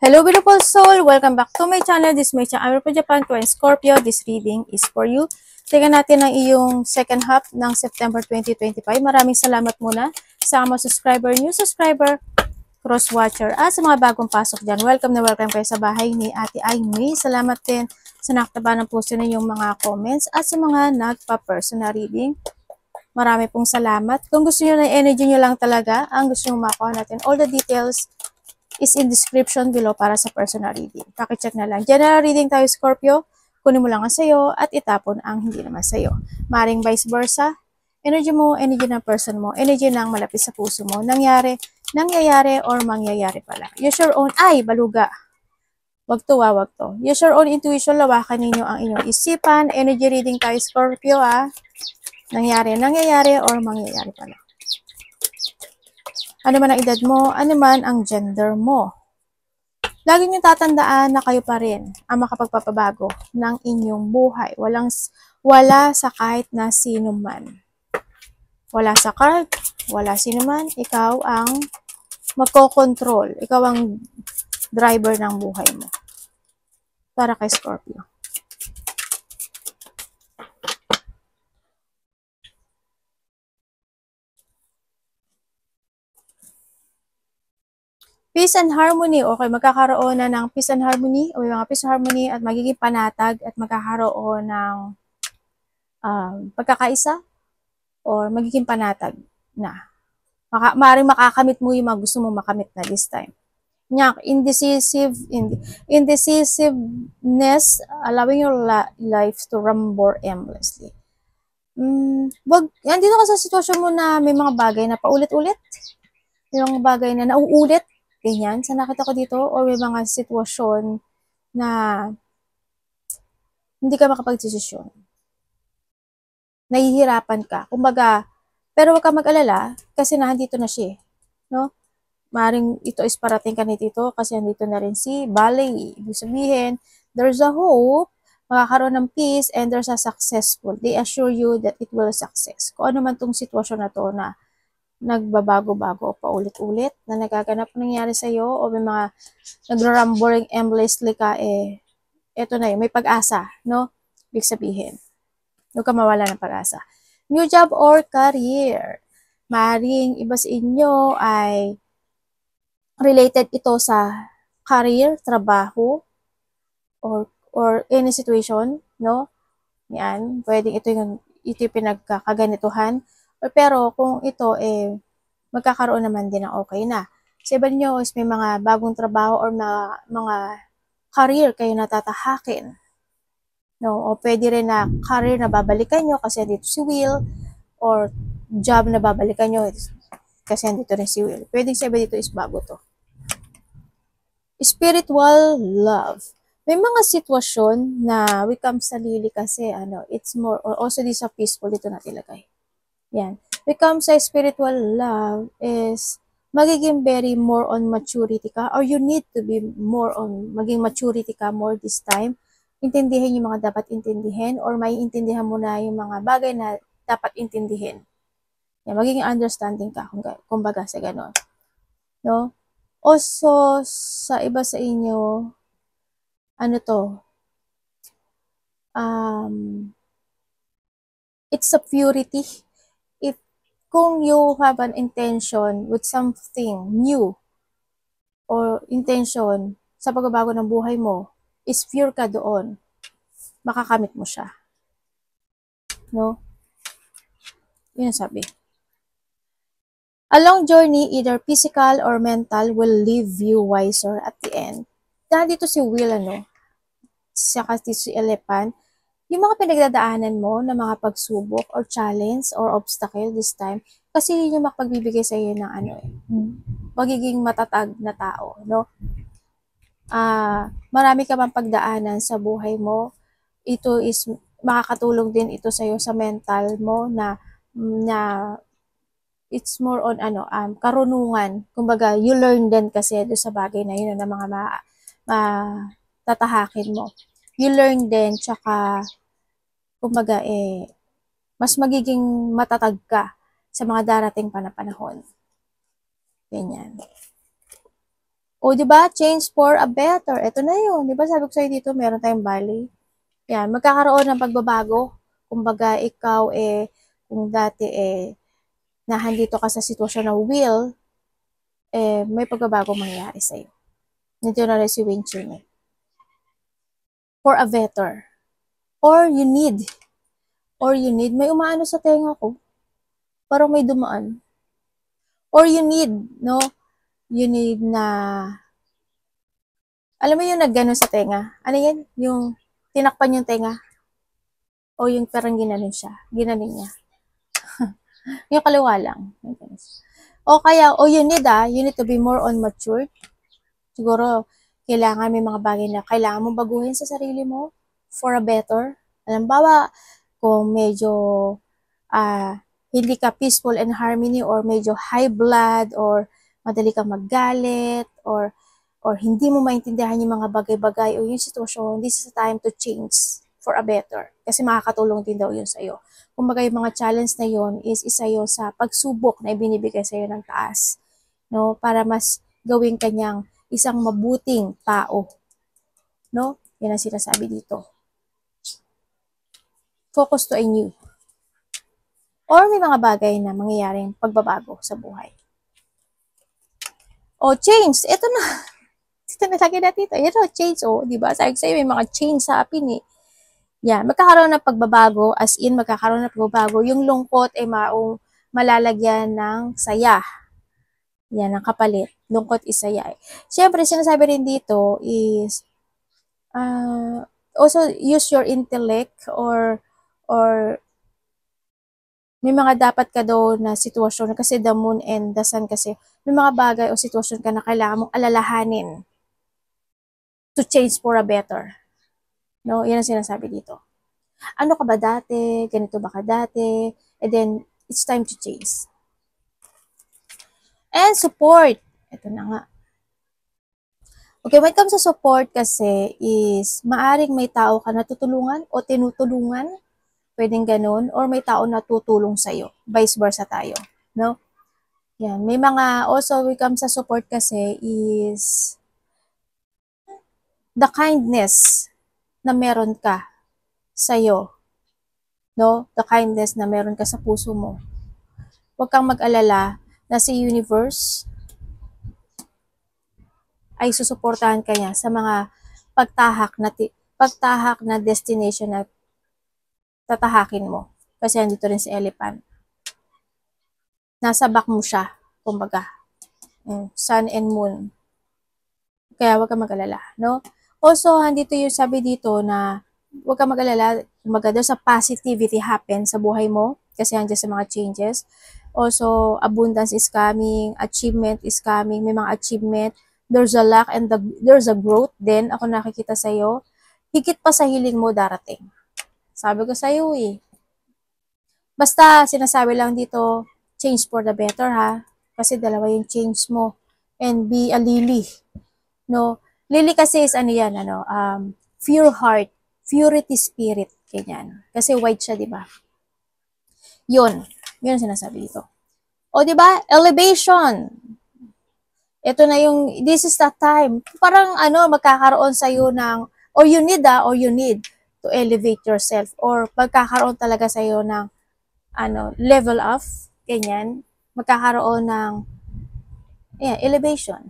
Hello beautiful soul! Welcome back to my channel. This is my channel. I'm from Japan to Scorpio. This reading is for you. Tingnan natin ang iyong second half ng September 2025. Maraming salamat muna sa mga subscriber, new subscriber, cross-watcher, at sa mga bagong pasok dyan. Welcome na welcome kayo sa bahay ni Ate Aimee. Salamat din sa naktaba ng puso ninyong mga comments at sa mga nagpa-personal reading. Marami pong salamat. Kung gusto nyo na energy nyo lang talaga, ang gusto nyo makuha natin, all the details is in description below para sa personal reading. Pakicheck na lang. General reading tayo, Scorpio. Kunin mo lang ang sayo at itapon ang hindi naman sayo. Maring vice versa. Energy mo, energy ng person mo, energy ng malapit sa puso mo. Nangyayari or mangyayari pala. Use your own, baluga. Wag to, wag to. Use your own intuition, lawakan ninyo ang inyong isipan. Energy reading tayo, Scorpio, nangyayari or mangyayari pala. Ano man ang edad mo, ano man ang gender mo. Lagi niyo tatandaan na kayo pa rin ang makapagpapabago ng inyong buhay. Wala sa kahit na sino man. Wala sa card, wala sino man. Ikaw ang magkokontrol. Ikaw ang driver ng buhay mo. Para kay Scorpio. Peace and harmony. Okay, magkakaroon na ng peace and harmony o mga peace and harmony at magiging panatag at magkakaroon ng pagkakaisa or magiging panatag na. Maaaring makakamit mo yung mga gusto mong makamit na this time. Indecisiveness, allowing your life to rumble aimlessly. Andito ka sa sitwasyon mo na may mga bagay na paulit-ulit. May mga bagay na nauulit. Ganyan, sa nakita ko dito, or may mga sitwasyon na hindi ka makapag-desisyon. Nahihirapan ka. Kumbaga, pero huwag ka mag-alala kasi nandito na siya. No? Maring ito is parating ka nito kasi nandito na rin si Balay. Ibig sabihin, there's a hope, makakaroon ng peace, and there's a successful. They assure you that it will success. Kung ano man tong sitwasyon na to na nagbabago-bago paulit-ulit na nagaganap nangyari sa iyo o may mga nagra-rumbling endlessly ka, eto na yun, may pag-asa, no? Ibig sabihin, huwag ka mawala ng pag-asa. New job or career. Maring iba sa inyo ay related ito sa career, trabaho, or any situation, no? Yan, pwedeng ito yung pinagkakaganituhan. Pero kung ito magkakaroon naman din ng okay na. Sa iba nyo is may mga bagong trabaho or mga career kayo natatahakin. No? O pwede rin na career na babalikan nyo kasi dito si Will, or job na babalikan nyo kasi dito rin si Will. Pwede sa iba dito is bago to. Spiritual love. May mga sitwasyon na we come sa lili kasi it's more, or also this a peaceful dito natilagay. Yan. Become sa spiritual love is magiging very more on maturity ka, or you need to be more on maging maturity ka more this time. Intindihin yung mga dapat intindihin, or may intindihan mo na yung mga bagay na dapat intindihin. Yan, magiging understanding ka kumbaga sa ganon. No? Also, sa iba sa inyo, it's a purity. Kung you have an intention with something new or intention sa pagbabago ng buhay mo, is pure ka doon, makakamit mo siya. No? Yun ang sabi. A long journey, either physical or mental, will leave you wiser at the end. Dahil dito si Will, saka si Elephant, yung mga pinagdadaanan mo na mga pagsubok or challenge or obstacle this time, kasi yun yung makapagbibigay sa iyo ng magiging matatag na tao, no? Marami ka bang pagdaanan sa buhay mo. Ito is makakatulong din ito sa iyo sa mental mo na it's more on karunungan. Kumbaga, you learn din kasi doon sa bagay na yun na mga tatahakin mo. You learn din, tsaka kumbaga mas magiging matatag ka sa mga darating pa na panahon. Ganyan. O, di ba? Change for a better. Ito na yun. Di ba sabi ko sa'yo dito, meron tayong bali. Yan, magkakaroon ng pagbabago. Kumbaga, ikaw kung dati nahandito ka sa sitwasyon na will, may pagbabago mangyayari sa'yo. Nandito na rin si Wing Chun For a better. Or you need, may umaano sa tenga ko. Parang may dumaan. Or you need, no? You need na, alam mo yung naggano sa tenga? Ano yan? Yung tinakpan yung tenga? O yung parang ginanon siya? Ginanon niya. Yung kaliwa lang. O kaya, you need to be more on matured. Siguro, kailangan may mga bagay na kailangan mong baguhin sa sarili mo for a better. Halimbawa, kung medyo hindi ka peaceful and harmony or medyo high blood or madali kang maggalit or hindi mo maintindihan yung mga bagay-bagay o yung sitwasyon, this is the time to change for a better. Kasi makakatulong din daw yun sa'yo. Kumbaga yung mga challenge na yun is isa yun sa pagsubok na ibinibigay sa'yo ng taas. No? Para mas gawing kanyang isang mabuting tao. No? Yan ang sinasabi dito. Focus to a new. Or may mga bagay na mangyayaring pagbabago sa buhay. O, change. Ito na. Ito na lagi natin ito. Yan o, change. O, diba? Sabi ko sa'yo, may mga change sa apin eh. Yan. Magkakaroon ng pagbabago. As in, magkakaroon ng pagbabago. Yung lungkot ay malalagyan ng saya. Yan, ang kapalit. Lungkot is saya. Siyempre, sinasabi rin dito is also use your intellect or may mga dapat ka daw na sitwasyon kasi the moon and the sun kasi may mga bagay o sitwasyon ka na kailangan mong alalahanin to change for a better. No, yan ang sinasabi dito. Ano ka ba dati? Ganito ba ka dati? And then, it's time to change. And support. Ito na nga. Okay, when it comes to support kasi is maaring may tao ka natutulungan o tinutulungan. Pwedeng ganun. Or may tao na tutulong sa'yo. Vice versa tayo. No? Yan. May mga, also when it comes sa support kasi is the kindness na meron ka sa'yo. No? The kindness na meron ka sa puso mo. Huwag kang mag-alala na si universe ay susuportahan ka niya sa mga pagtahak na destination na tatahakin mo. Kasi andito rin si elephant. Nasa back mo siya, kumbaga. Sun and moon. Kaya huwag kang mag-alala, no? Also, andito yung sabi dito na huwag kang mag-alala, kumbaga sa positivity happen sa buhay mo kasi andyan sa mga changes. Also, abundance is coming, achievement is coming, may mga achievement, there's a luck and there's a growth din ako nakikita sa'yo. Higit pa sa hiling mo darating. Sabi ko sa'yo eh. Basta, sinasabi lang dito, change for the better ha. Kasi dalawa yung change mo. And be a lily. No? Lily kasi is ano yan, pure heart, purity spirit. Ganyan. Kasi white siya, di ba? Yun. Yun ang sinasabi dito. O, di ba? Elevation. Ito na yung, this is the time. Parang magkakaroon sa'yo ng, or you need to elevate yourself. Or pagkakaroon talaga sa'yo ng, level up. Ganyan. Magkakaroon ng, elevation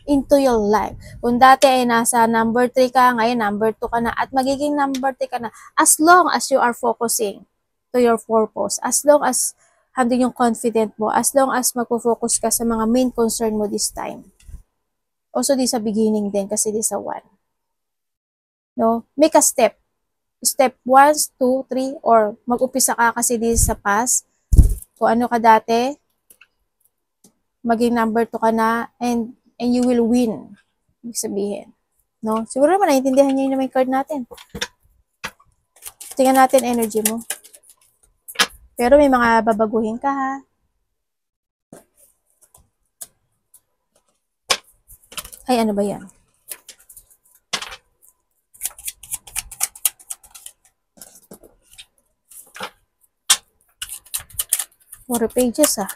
into your life. Kung dati ay nasa number 3 ka, ngayon number 2 ka na, at magiging number 3 ka na, as long as you are focusing to your purpose, as long as handin yung confident mo, as long as magpo-focus ka sa mga main concern mo this time. Also, di sa beginning din, kasi di sa 1. No? Make a step. Step 1, 2, 3, or mag-upisa ka kasi di sa past. Kung ano ka dati, maging number 2 ka na, and you will win. Ibig sabihin. No? Siguro naman, naiintindihan niyo yung may card natin. Tingnan natin energy mo. Pero may mga babaguhin ka ha. Ay, ano ba yan? More pages ah.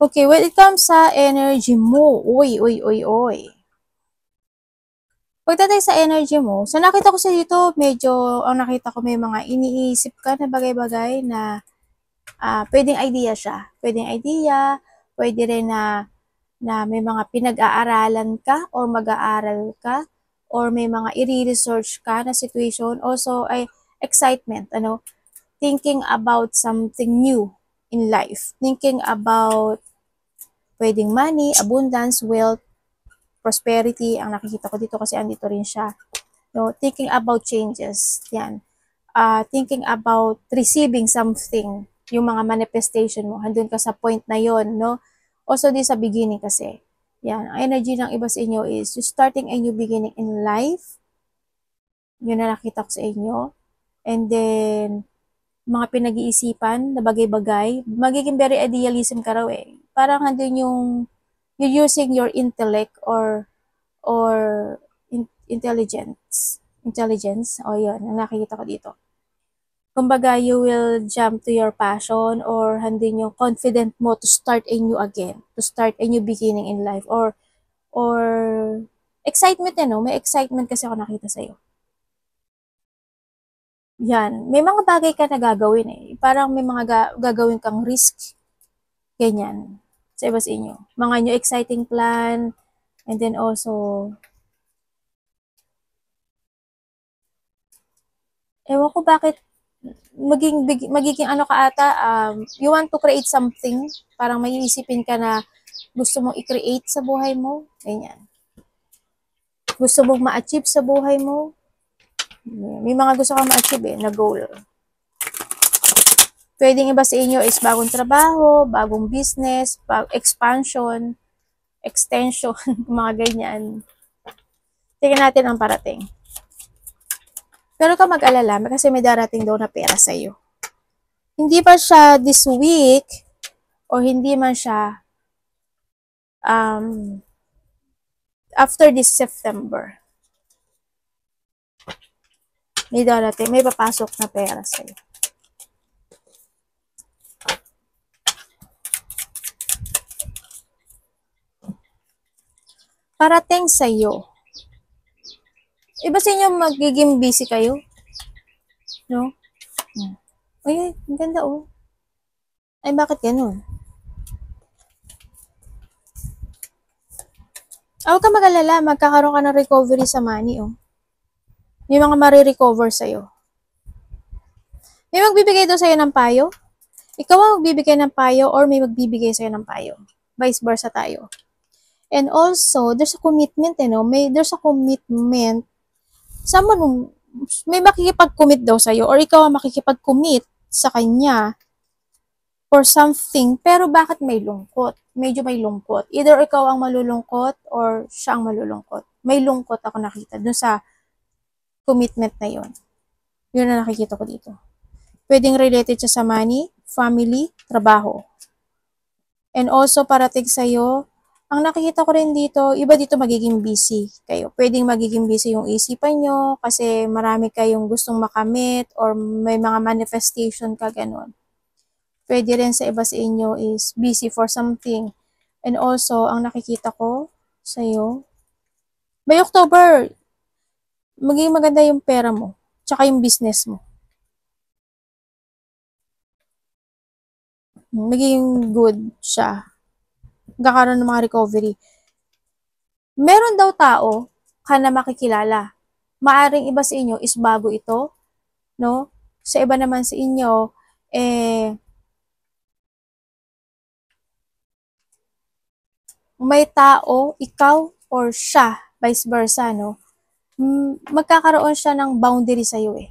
Okay, when it comes sa energy mo, oy. Pagdating sa energy mo, sa nakita ko sa dito, medyo, ang nakita ko may mga iniisip ka na bagay-bagay na pwedeng idea siya. Pwedeng idea, pwede rin na may mga pinag-aaralan ka or mag-aaral ka or may mga i-research ka na situation. Also, ay excitement, thinking about something new in life. Thinking about pwedeng money, abundance, wealth, prosperity. Ang nakikita ko dito kasi andito rin siya. No, thinking about changes. Yan. Thinking about receiving something. Yung mga manifestation mo. Handun ka sa point na yon, no? Also, di sa beginning kasi. Yan. Ang energy ng iba sa inyo is you starting a new beginning in life. Yun na nakita ko sa inyo. And then, mga pinag-iisipan na bagay-bagay. Magiging very idealism ka raw eh. Parang handun yung you're using your intellect or intelligence. O yun, ang nakikita ko dito. Kumbaga, you will jump to your passion or handin yung confident mo to start a new again, to start a new beginning in life or excitement no? May excitement kasi ako nakita sa'yo. Yan. May mga bagay ka na gagawin eh. Parang may mga gagawin kang risk. Ganyan. Sa iba sa inyo. Mga new exciting plan. And then also, ewan ko bakit magiging ano ka ata, you want to create something, parang may iisipin ka na gusto mong i-create sa buhay mo, ganyan. Gusto mong ma-achieve sa buhay mo, may mga gusto kang ma-achieve na goal. Pwedeng iba sa inyo is bagong trabaho, bagong business, expansion, extension, mga ganyan. Tingnan natin ang parating. Pero ka mag-alala, kasi may darating daw na pera sa iyo. Hindi pa siya this week, o hindi man siya after this September. May darating, may papasok na pera sa iyo. Parating sa iyo. Iba sa inyo magiging busy kayo? No? Ay, ang ganda oh. Ay, bakit ganun? Huwag ka mag-alala, magkakaroon ka ng recovery sa money oh. May mga marirecover sa'yo. May magbibigay daw sa'yo ng payo? Ikaw ang magbibigay ng payo or may magbibigay sa'yo ng payo? Vice versa tayo. And also, there's a commitment, there's a commitment. Someone, may makikipag-commit daw sa'yo or ikaw ang makikipag-commit sa kanya for something, pero bakit may lungkot? Medyo may lungkot. Either ikaw ang malulungkot or siya ang malulungkot. May lungkot ako nakita dun sa commitment na yun. Yun na nakikita ko dito. Pwedeng related siya sa money, family, trabaho. And also, parating sa'yo, ang nakikita ko rin dito, iba dito magiging busy kayo. Pwedeng magiging busy yung isipan nyo kasi marami kayong gustong makamit or may mga manifestation ka, ganun. Pwede rin sa iba sa inyo is busy for something. And also, ang nakikita ko sa'yo, by October, magiging maganda yung pera mo, tsaka yung business mo. Magiging good siya. Magkakaroon ng mga recovery. Meron daw tao ka na makikilala. Maaring iba sa inyo is bago ito, no? Sa iba naman sa inyo, may tao, ikaw, or siya, vice versa, no? Magkakaroon siya ng boundary sa'yo eh.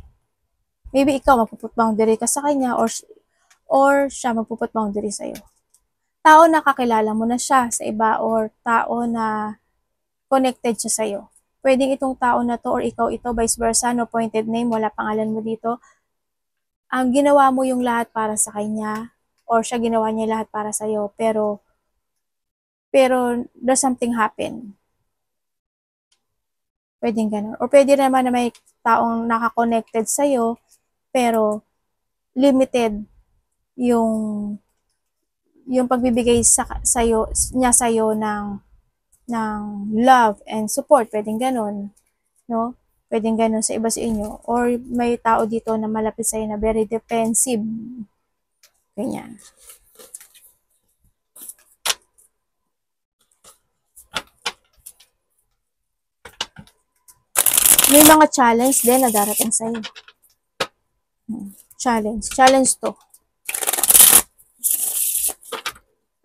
Maybe ikaw magpuput boundary ka sa kanya or siya magpuput boundary sa'yo. Tao na kakilala mo na siya sa iba or tao na connected siya sa'yo. Pwedeng itong tao na to or ikaw ito, vice versa, no pointed name, wala pangalan mo dito. Ang ginawa mo yung lahat para sa kanya or siya ginawa niya lahat para sa'yo pero there's something happen. Pwedeng ganun. Or pwede naman na may taong naka-connected sa'yo pero limited yung yung pagbibigay niya sa'yo ng love and support, pwedeng ganun, no? Pwedeng ganun sa iba sa inyo. Or may tao dito na malapit sa'yo na very defensive. Ganyan. May mga challenge din na darating sa'yo. Challenge to.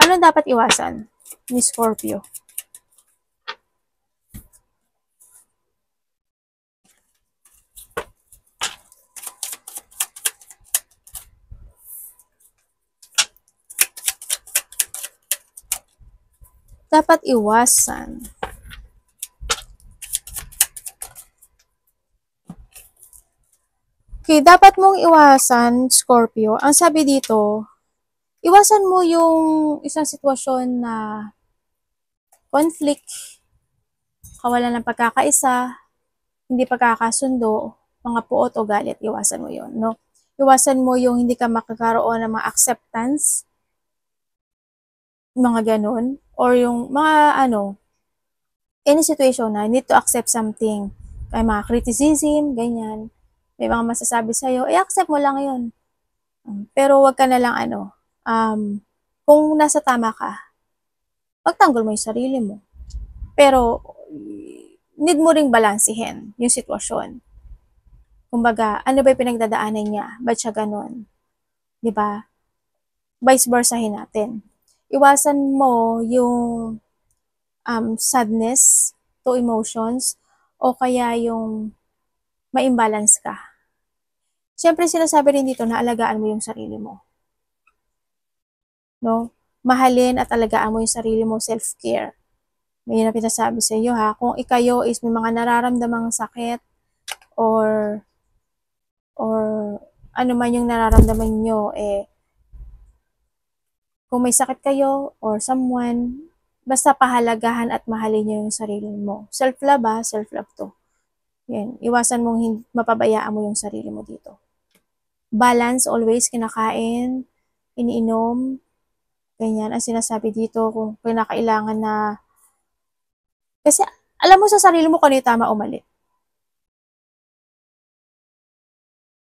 Ano dapat iwasan ni Scorpio? Dapat iwasan. Okay, dapat mong iwasan, Scorpio. Ang sabi dito, iwasan mo yung isang sitwasyon na conflict, kawalan ng pagkakaisa, hindi pagkakasundo, mga puot o galit, iwasan mo yon, no? Iwasan mo yung hindi ka makakaroon ng mga acceptance, mga ganun, or yung mga any situation na need to accept something, kaya mga criticism, ganyan, may mga masasabi sa'yo, i-accept mo lang yun. Pero wag ka na lang kung nasa tama ka, pagtanggol mo yung sarili mo. Pero, need mo ring balansehin yung sitwasyon. Kumbaga, ano ba yung pinagdadaanan niya? Ba't siya ganun? Diba? Vice versahin natin. Iwasan mo yung sadness to emotions o kaya yung ma-imbalance ka. Siyempre, sinasabi rin dito na alagaan mo yung sarili mo. No? Mahalin at alagaan mo yung sarili mo, self-care. May na pinasabi sa iyo ha, kung ikayo is may mga nararamdamang sakit or ano man yung nararamdaman nyo, kung may sakit kayo or someone, basta pahalagahan at mahalin nyo yung sarili mo. Self-love ha, self-love to. Yan, iwasan mong mapabayaan mo yung sarili mo dito. Balance always, kinakain, iniinom, ganyan. Ang sinasabi dito, kung kinakailangan na, kasi alam mo sa sarili mo kung ano yung tama o mali.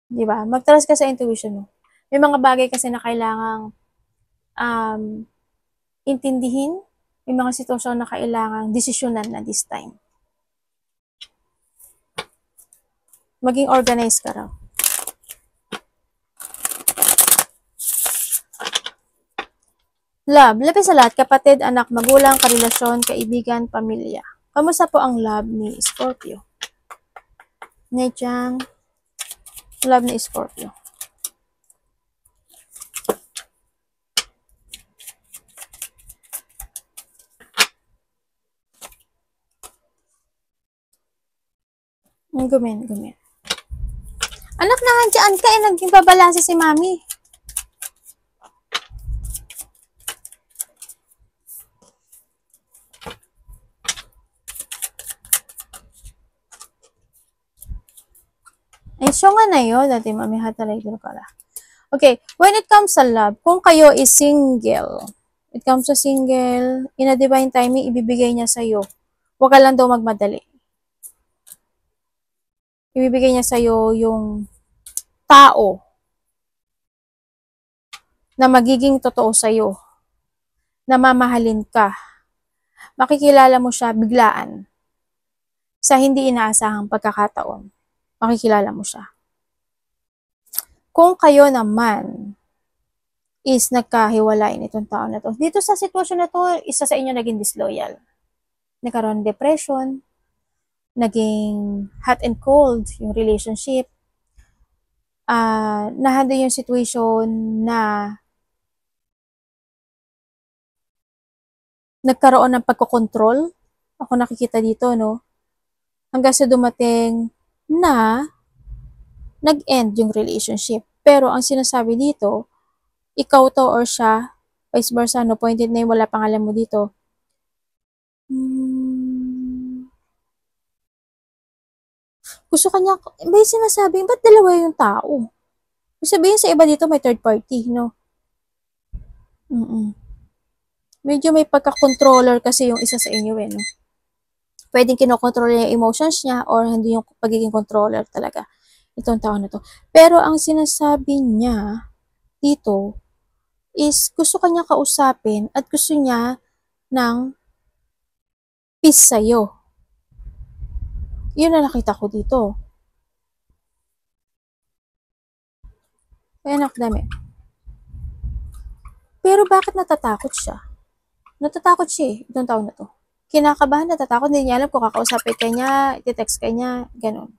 Diba? Mag-trust ka sa intuition mo. May mga bagay kasi na kailangang intindihin, may mga sitwasyon na kailangang desisyonan na this time. Maging organized ka raw. Love, labis sa lahat, kapatid, anak, magulang, karelasyon, kaibigan, pamilya. Kamusta po ang love ni Scorpio? Nechang, love ni Scorpio. Gumin. Anak na nga dyan ka, naging babalanse si mami. Ay, so nga na yun, dati mami hatalay dito pala. Okay, when it comes sa love, kung kayo is single, it comes sa single, in a divine timing, ibibigay niya sa'yo. Huwag ka lang daw magmadali. Ibibigay niya sa'yo yung tao na magiging totoo sa'yo, na mamahalin ka. Makikilala mo siya biglaan. Sa hindi inaasahang pagkakataon, makikilala mo siya. Kung kayo naman is nagkahiwalay nitong tao na to, dito sa sitwasyon na to, isa sa inyo naging disloyal. Nagkaroon depression, naging hot and cold yung relationship, nahandle yung situation na nagkaroon ng pagkokontrol. Ako nakikita dito, no? Hanggang sa dumating na nag-end yung relationship. Pero ang sinasabi dito, ikaw to or siya, vice versa, no? Pointed na yung wala pangalan mo dito. Gusto kanya, may sinasabing, ba't dalawa yung tao? Sabihin sa iba dito, may third party, no? Medyo may pagka-controller kasi yung isa sa inyo eh, no? Pwedeng kinokontrol niya yung emotions niya or hindi yung pagiging controller talaga itong tao na to. Pero ang sinasabi niya dito is gusto kanya kausapin at gusto niya ng peace sa'yo. Yun na nakita ko dito. Kaya nakadami. Pero bakit natatakot siya? Natatakot siya eh, itong tao na to. Kinakabahan, natatakot, hindi niya alam kung kakausapin ka niya, i-text ka niya, ganun.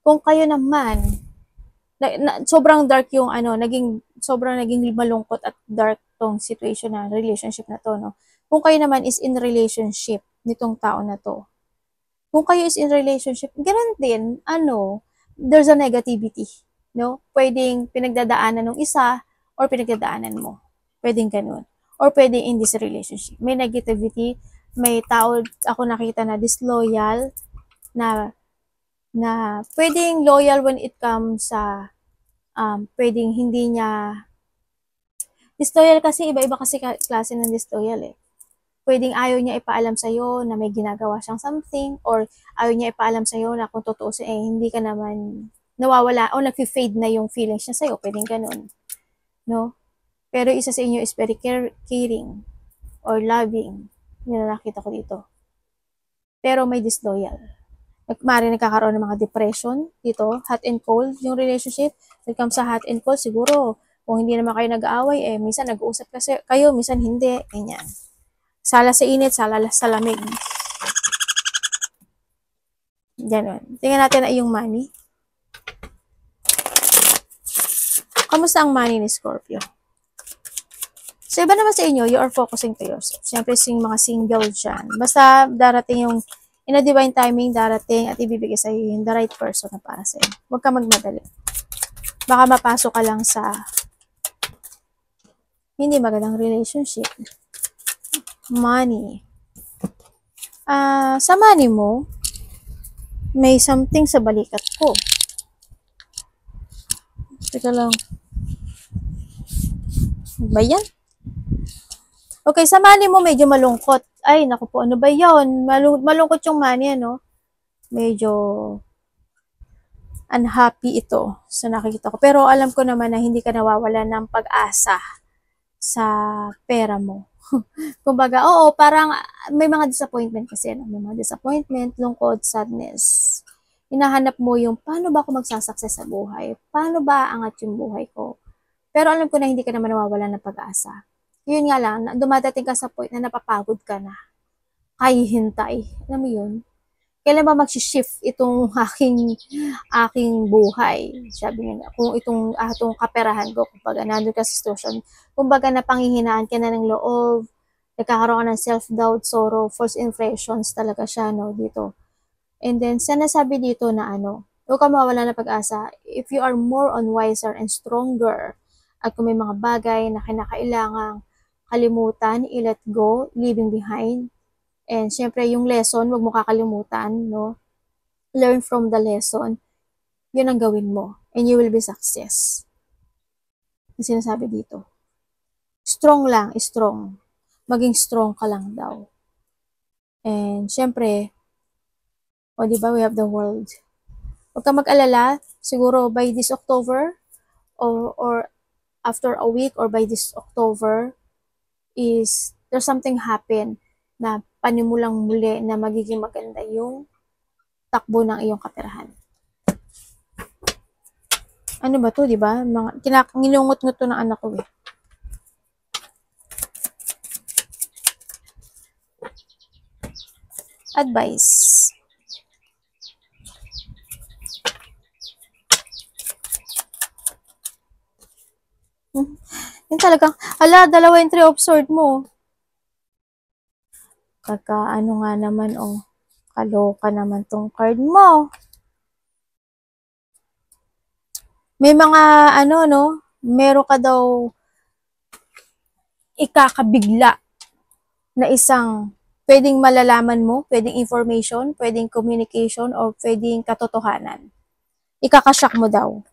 Kung kayo naman, sobrang dark yung sobrang naging malungkot at dark tong situation na relationship na to, no? Kung kayo naman is in relationship nitong tao na to, kung kayo is in relationship, ganun din, there's a negativity, no? Pwedeng pinagdadaanan ng isa or pinagdadaanan mo. Pwedeng ganun. Or pwedeng in this relationship. May negativity, may tao ako nakita na disloyal, na pwedeng loyal when it comes sa pwedeng hindi niya disloyal kasi iba-iba kasi klase ng disloyal eh. Pwedeng ayaw niya ipaalam sa'yo na may ginagawa siyang something or ayaw niya ipaalam sa'yo na kung totoo siya eh hindi ka naman nawawala o nag-fade na yung feelings niya sa'yo. Pwedeng ganun. No? Pero isa sa inyo is very caring or loving. Yun na nakita ko dito. Pero may disloyal. Maaaring nagkakaroon ng mga depression dito, hot and cold yung relationship. When it comes sa hot and cold, siguro, kung hindi naman kayo nag-aaway, minsan nag-uusap kasi kayo, minsan hindi, ganyan. Sala sa init, sala sa lamig. Ganon. Tingnan natin na yung money. Kamusta ang money ni Scorpio? So, iba naman sa inyo, you are focusing to yourself. Siyempre, mga single dyan. Basta darating yung in a divine timing, darating at ibibigay sa iyo yung the right person na para sa iyo. Huwag ka magmadali. Baka mapasok ka lang sa hindi magandang relationship. Money. Sa money mo, may something sa balikat ko. Teka lang. Ba yan? Okay, sa money mo medyo malungkot. Ay, naku po, ano ba yun? Malungkot yung money, ano? Medyo unhappy ito sa nakikita ko. Pero alam ko naman na hindi ka nawawala ng pag-asa sa pera mo. Kumbaga, oo, parang may mga disappointment kasi, no? May mga disappointment, lungkot, sadness. Hinahanap mo yung, paano ba ako magsasucess sa buhay? Paano ba angat yung buhay ko? Pero alam ko na hindi ka naman nawawala ng pag-asa. Yun nga lang, dumadating ka sa point na napapagod ka na. Kaya hintay. Alam mo yun? Kailan ba mag-shift itong aking buhay? Sabi nga, kung itong kaperahan ko, kumbaga, nandun ka sa situation, kumbaga, napanghihinaan ka na ng loob, nagkakaroon ka ng self-doubt, sorrow, false impressions talaga siya, no, dito. And then, sinasabi dito na huwag ka mawala ng pag-asa, if you are more on wiser and stronger, at kung may mga bagay na kinakailangang kalimutan, i-let go, leaving behind, and syempre, yung lesson, wag mo kakalimutan, no? Learn from the lesson. Yun ang gawin mo. And you will be success. Yung sinasabi dito. Strong lang, strong. Maging strong ka lang daw. And syempre, diba, we have the world. Huwag ka mag-alala, siguro by this October, or after a week, or by this October, there's something happen na panimulang muli na magiging maganda yung takbo ng iyong kaperahan. Ano ba to, di ba? Nilungot-ngot to ng anak ko eh. Advice. Yun talagang, dalawa yung 3 of sword mo. Ano nga naman, kaloka naman tong card mo. May mga, meron ka daw ikakabigla na isang pwedeng malalaman mo, pwedeng information, pwedeng communication, or pwedeng katotohanan. Ikakashock mo daw.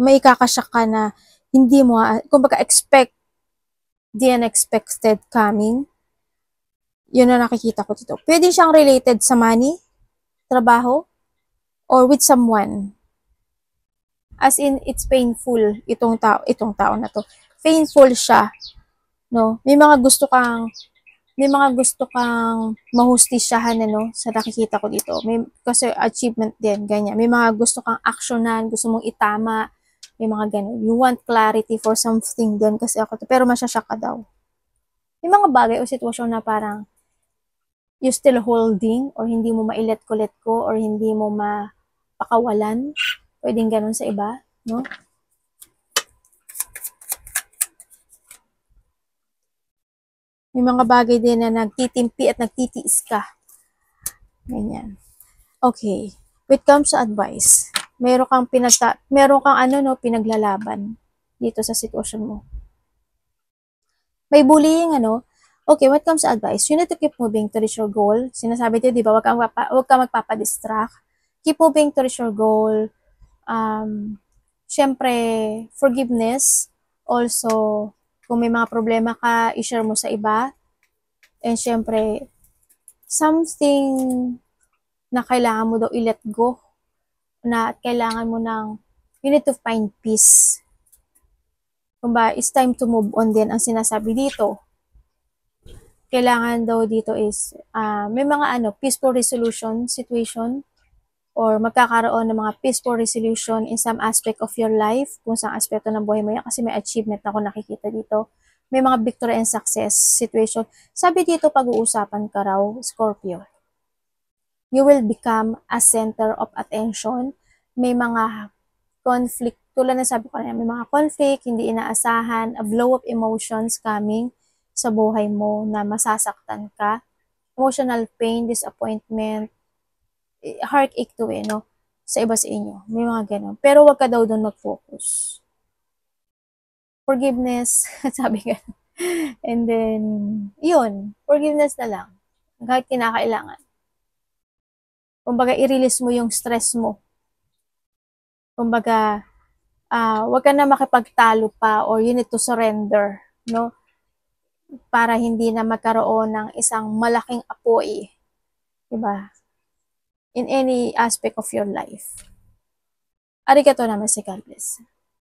May ikakashock ka na hindi mo, kumbaga expect the unexpected coming. Yun na nakikita ko dito. Pwede siyang related sa money, trabaho, or with someone. As in, it's painful itong tao na to. Painful siya, no? May mga gusto kang mahustisyahan, ano, sa nakikita ko dito. Kasi achievement din, ganyan. May mga gusto kang aksyonan, gusto mong itama, may mga ganun. You want clarity for something din kasi ako to. Pero masyasyak ka daw. May mga bagay o sitwasyon na parang you still holding or hindi mo mailet ko or hindi mo mapakawalan. Pwedeng ganun sa iba, no? May mga bagay din na nagtitimpi at nagtitiis ka. Ganyan. Okay. When it comes to advice, meron kang pinaglalaban dito sa sitwasyon mo. May bullying, ano? Okay, when it comes to advice, you need to keep moving to reach your goal. Sinasabi ko, di ba, wag kang magpapadistract. Keep moving to reach your goal. Syempre, forgiveness. Also, kung may mga problema ka, i-share mo sa iba. And syempre, something na kailangan mo daw i-let go. Na kailangan mo you need to find peace. Kumbaga, it's time to move on din ang sinasabi dito. Kailangan daw dito is, may mga peaceful resolution situation or magkakaroon ng mga peaceful resolution in some aspect of your life, kung saan aspekto ng buhay mo yan, kasi may achievement na ako nakikita dito. May mga victory and success situation. Sabi dito, pag-uusapan ka raw, Scorpio. You will become a center of attention. May mga conflict, tulad na sabi ko na, may mga conflict, hindi inaasahan, a flow of emotions coming sa buhay mo na masasaktan ka. Emotional pain, disappointment, heartache to no? Sa iba sa inyo. May mga ganun. Pero wag ka daw doon mag-focus. Forgiveness, sabi ka. And then, yun, forgiveness na lang. Kahit kinakailangan. Kumbaga, i-release mo yung stress mo. Kumbaga, wag ka na makipagtalo pa or you need to surrender, no? Para hindi na magkaroon ng isang malaking apoy. Diba? In any aspect of your life. Arigato namaste, God bless.